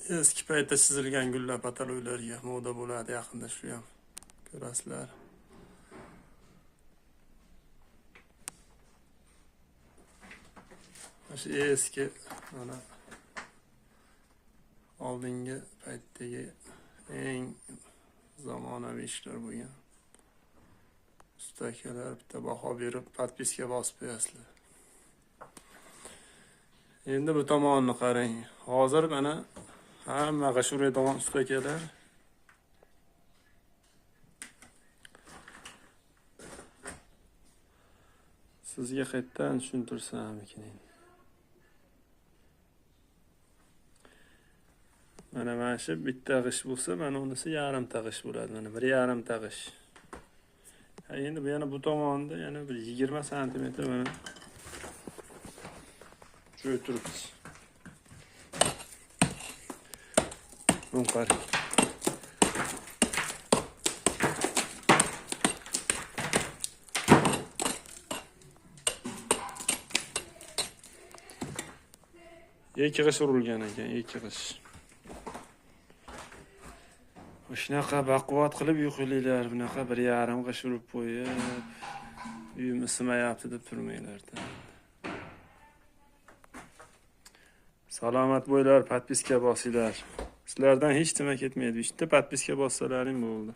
Eski paytda chizilgan gullar pataloylarga moda bo'ladi yaqinda, shu ham ko'rasizlar. Shu eski mana oldingi paytdagi eng zamonaviy ishlar bo'lgan. Ustakalar bitta baho berib podpiska bosib qo'yasizlar. Endi bu tomonni qarang. Hozir mana hamma g'ashuraydigan ustakalar sizga qayerdan tushuntirsam ekan. Mana shu bitta g'ish bo'lsa, mana unisi yarimta g'ish bo'ladi. Mana 1,5 g'ish. Endi bu yana bu tomonda yana bir 20 sm mana shu turibdi. Bunu qarang. Ikki g'ish urilgan ekan, ikki g'ish. Shunaqa baquvvat qilib yo'qlaylar, bunaqa 1,5 g'ish urib qo'yib, uyim isimayapti deb turmanglar. Salomat bo'linglar, podpiska bosinglar. Sizlardan hech nima ketmaydi. Bitta podpiska bossalaring bo'ldi.